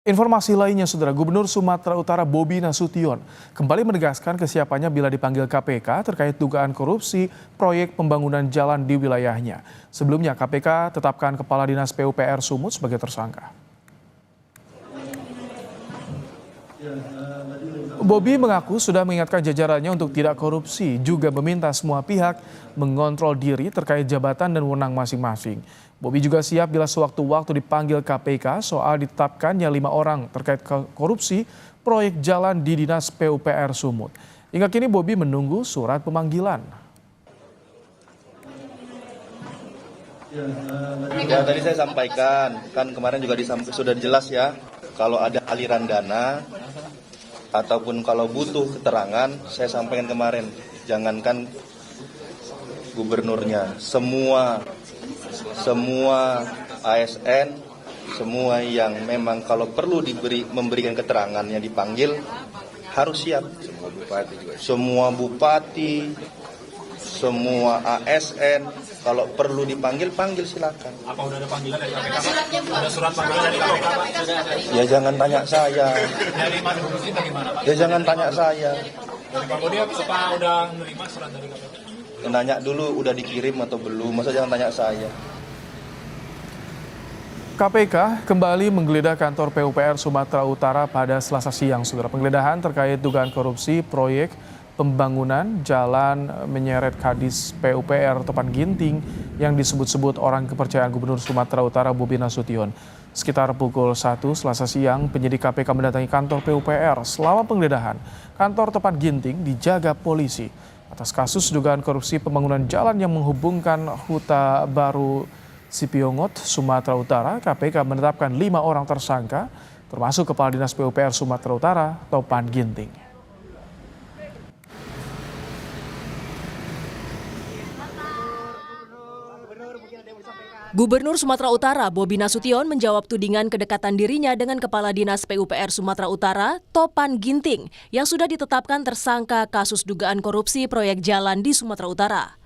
Informasi lainnya, Saudara, Gubernur Sumatera Utara Bobi Nasution kembali menegaskan kesiapannya bila dipanggil KPK terkait dugaan korupsi proyek pembangunan jalan di wilayahnya. Sebelumnya, KPK tetapkan Kepala Dinas PUPR Sumut sebagai tersangka. Bobi mengaku sudah mengingatkan jajarannya untuk tidak korupsi, juga meminta semua pihak mengontrol diri terkait jabatan dan wewenang masing-masing. Bobi juga siap bila sewaktu-waktu dipanggil KPK soal ditetapkannya 5 orang terkait korupsi proyek jalan di Dinas PUPR Sumut. Hingga kini Bobi menunggu surat pemanggilan. Ya, tadi saya sampaikan, kan kemarin juga sudah jelas ya, kalau ada aliran dana ataupun kalau butuh keterangan, saya sampaikan kemarin, jangankan gubernurnya, semua ASN, semua yang memang kalau perlu memberikan keterangannya dipanggil, harus siap. Semua bupati, semua ASN, kalau perlu dipanggil, panggil silakan. Apa udah ada panggilan dari KPK? Ada surat panggilan dari KPK, Pak? Ya jangan tanya saya. Dari Pak Budi bagaimana, Pak? Ya jangan tanya saya. Dari Pak Budi apa udah menerima surat dari KPK? Nanya dulu udah dikirim atau belum, masa jangan tanya saya. KPK kembali menggeledah kantor PUPR Sumatera Utara pada Selasa siang. Saudara, penggeledahan terkait dugaan korupsi proyek pembangunan jalan menyeret Kadis PUPR Topan Ginting yang disebut-sebut orang kepercayaan Gubernur Sumatera Utara Bobi Nasution. Sekitar pukul 1 Selasa siang, penyidik KPK mendatangi kantor PUPR. Selama penggeledahan, kantor Topan Ginting dijaga polisi atas kasus dugaan korupsi pembangunan jalan yang menghubungkan Huta Baru Sipiongot, Sumatera Utara. KPK menetapkan 5 orang tersangka, termasuk Kepala Dinas PUPR Sumatera Utara, Topan Ginting. Gubernur Sumatera Utara Bobi Nasution menjawab tudingan kedekatan dirinya dengan Kepala Dinas PUPR Sumatera Utara, Topan Ginting, yang sudah ditetapkan tersangka kasus dugaan korupsi proyek jalan di Sumatera Utara.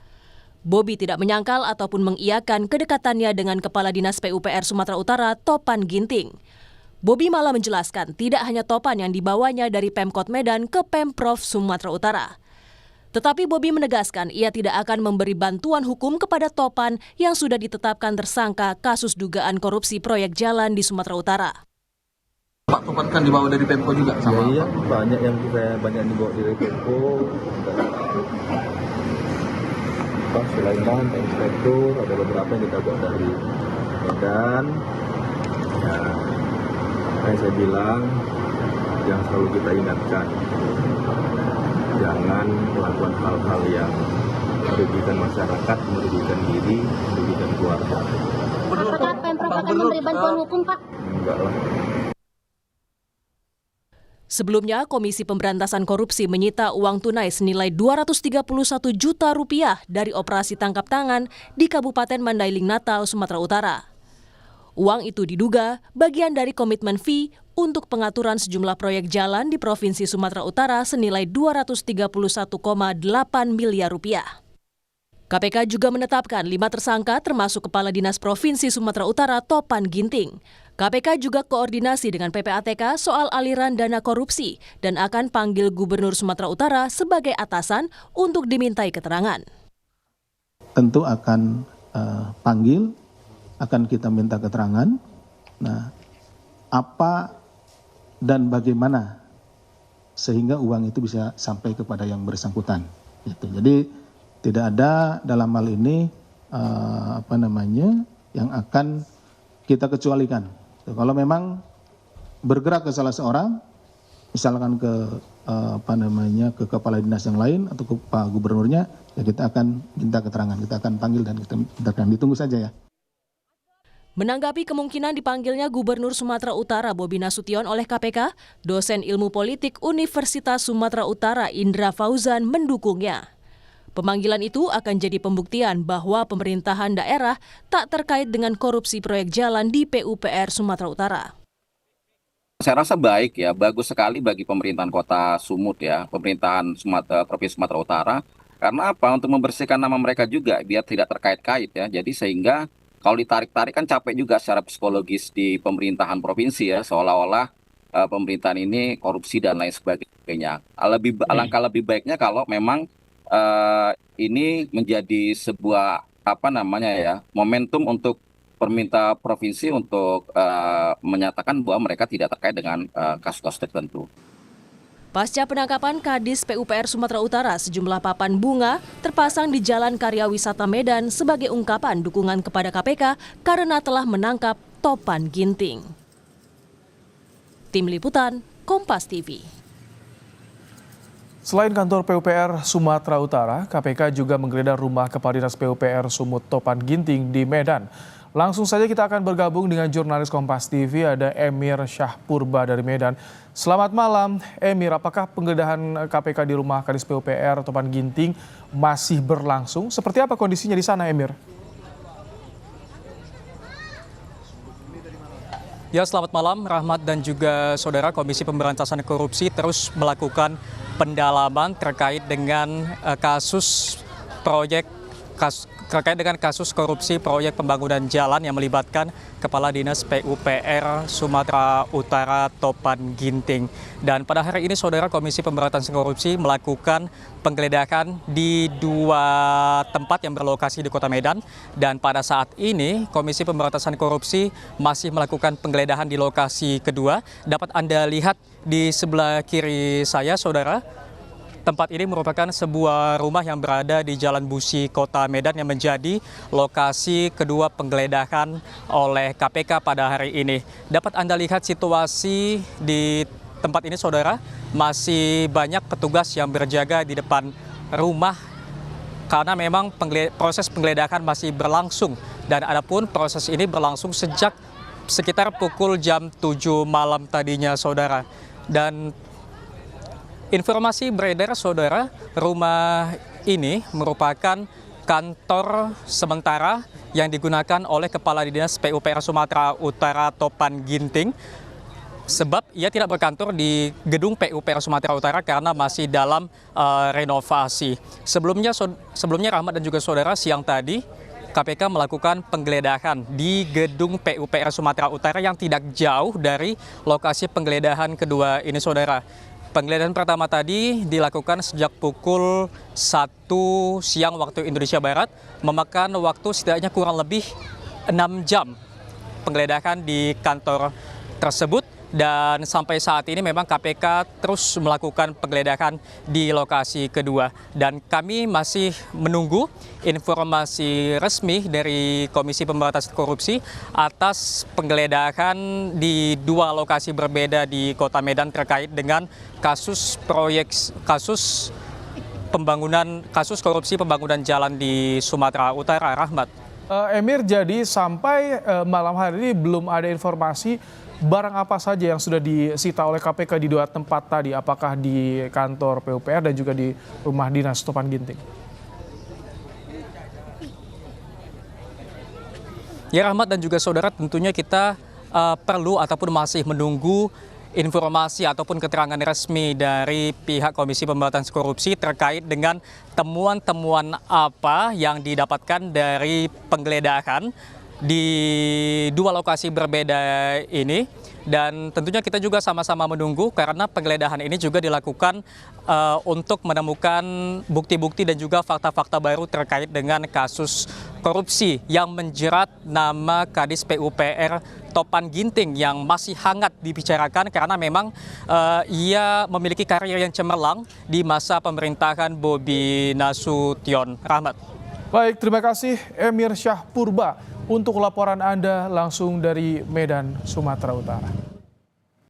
Bobi tidak menyangkal ataupun mengiyakan kedekatannya dengan Kepala Dinas PUPR Sumatera Utara, Topan Ginting. Bobi malah menjelaskan tidak hanya Topan yang dibawanya dari Pemkot Medan ke Pemprov Sumatera Utara. Tetapi Bobi menegaskan ia tidak akan memberi bantuan hukum kepada Topan yang sudah ditetapkan tersangka kasus dugaan korupsi proyek jalan di Sumatera Utara. Pak Topan kan dibawa dari Pemko juga sama Iya, banyak yang banyak dibawa dari Pemko. Pak Sulaiman, Pak Inspektur, ada beberapa yang kita bawa dari Medan. Ya, kayak saya bilang, yang selalu kita ingatkan, jangan melakukan hal-hal yang merugikan masyarakat, merugikan diri, merugikan keluarga. Apakah Pemprov akan memberi bantuan hukum, Pak? Enggak lah. Sebelumnya, Komisi Pemberantasan Korupsi menyita uang tunai senilai Rp231 juta dari operasi tangkap tangan di Kabupaten Mandailing Natal, Sumatera Utara. Uang itu diduga bagian dari komitmen fee untuk pengaturan sejumlah proyek jalan di Provinsi Sumatera Utara senilai Rp231,8 miliar. KPK juga menetapkan 5 tersangka termasuk Kepala Dinas Provinsi Sumatera Utara Topan Ginting. KPK juga koordinasi dengan PPATK soal aliran dana korupsi dan akan panggil Gubernur Sumatera Utara sebagai atasan untuk dimintai keterangan. Tentu akan panggil, akan kita minta keterangan. Nah, apa dan bagaimana sehingga uang itu bisa sampai kepada yang bersangkutan. Gitu. Jadi tidak ada dalam hal ini yang akan kita kecualikan. Kalau memang bergerak ke salah seorang, misalkan ke ke kepala dinas yang lain atau ke Pak Gubernurnya, ya kita akan minta keterangan, kita akan panggil dan kita akan ditunggu saja ya. Menanggapi kemungkinan dipanggilnya Gubernur Sumatera Utara Bobi Nasution oleh KPK, dosen ilmu politik Universitas Sumatera Utara Indra Fauzan mendukungnya. Pemanggilan itu akan jadi pembuktian bahwa pemerintahan daerah tak terkait dengan korupsi proyek jalan di PUPR Sumatera Utara. Saya rasa baik ya, bagus sekali bagi pemerintahan Kota Sumut ya, pemerintahan Provinsi Sumatera Utara. Karena apa? Untuk membersihkan nama mereka juga biar tidak terkait-kait ya. Jadi sehingga kalau ditarik-tarik kan capek juga secara psikologis di pemerintahan provinsi ya, seolah-olah pemerintahan ini korupsi dan lain sebagainya. Alangkah lebih baiknya kalau memang ini menjadi sebuah momentum untuk pemerintah provinsi untuk menyatakan bahwa mereka tidak terkait dengan kasus-kasus tertentu. Pasca penangkapan Kadis PUPR Sumatera Utara, sejumlah papan bunga terpasang di Jalan Karya Wisata Medan sebagai ungkapan dukungan kepada KPK karena telah menangkap Topan Ginting. Tim Liputan, Kompas TV. Selain kantor PUPR Sumatera Utara, KPK juga menggeledah rumah Kepala Dinas PUPR Sumut Topan Ginting di Medan. Langsung saja kita akan bergabung dengan jurnalis Kompas TV, ada Emir Syahpurba dari Medan. Selamat malam, Emir. Apakah penggeledahan KPK di rumah Kadis PUPR Topan Ginting masih berlangsung? Seperti apa kondisinya di sana, Emir? Ya, selamat malam, Rahmat dan juga saudara. Komisi Pemberantasan Korupsi terus melakukan pendalaman terkait dengan kasus korupsi proyek pembangunan jalan yang melibatkan Kepala Dinas PUPR Sumatera Utara Topan Ginting. Dan pada hari ini saudara, Komisi Pemberantasan Korupsi melakukan penggeledahan di 2 tempat yang berlokasi di Kota Medan. Dan pada saat ini Komisi Pemberantasan Korupsi masih melakukan penggeledahan di lokasi kedua. Dapat Anda lihat di sebelah kiri saya saudara. Tempat ini merupakan sebuah rumah yang berada di Jalan Busi, Kota Medan yang menjadi lokasi kedua penggeledahan oleh KPK pada hari ini. Dapat Anda lihat situasi di tempat ini, saudara, masih banyak petugas yang berjaga di depan rumah karena memang proses penggeledahan masih berlangsung. Dan adapun proses ini berlangsung sejak sekitar pukul jam 7 malam tadinya, saudara. Dan informasi beredar, saudara, rumah ini merupakan kantor sementara yang digunakan oleh Kepala Dinas PUPR Sumatera Utara Topan Ginting. Sebab ia tidak berkantor di gedung PUPR Sumatera Utara karena masih dalam renovasi. Sebelumnya Rahmat dan juga saudara, siang tadi KPK melakukan penggeledahan di gedung PUPR Sumatera Utara yang tidak jauh dari lokasi penggeledahan kedua ini, saudara. Penggeledahan pertama tadi dilakukan sejak pukul 1 siang waktu Indonesia Barat, memakan waktu setidaknya kurang lebih 6 jam penggeledahan di kantor tersebut. Dan sampai saat ini memang KPK terus melakukan penggeledahan di lokasi kedua. Dan kami masih menunggu informasi resmi dari Komisi Pemberantasan Korupsi atas penggeledahan di 2 lokasi berbeda di Kota Medan terkait dengan kasus korupsi pembangunan jalan di Sumatera Utara, Rahmat. Emir, jadi sampai malam hari ini belum ada informasi barang apa saja yang sudah disita oleh KPK di 2 tempat tadi, apakah di kantor PUPR dan juga di rumah dinas Topan Ginting? Ya, Rahmat dan juga saudara, tentunya kita perlu ataupun masih menunggu informasi ataupun keterangan resmi dari pihak Komisi Pemberantasan Korupsi terkait dengan temuan-temuan apa yang didapatkan dari penggeledahan di 2 lokasi berbeda ini. Dan tentunya kita juga sama-sama menunggu karena penggeledahan ini juga dilakukan untuk menemukan bukti-bukti dan juga fakta-fakta baru terkait dengan kasus korupsi yang menjerat nama Kadis PUPR Topan Ginting yang masih hangat dibicarakan karena memang ia memiliki karir yang cemerlang di masa pemerintahan Bobi Nasution. Rahmat. Baik, terima kasih Emir Syahpurba untuk laporan Anda langsung dari Medan, Sumatera Utara.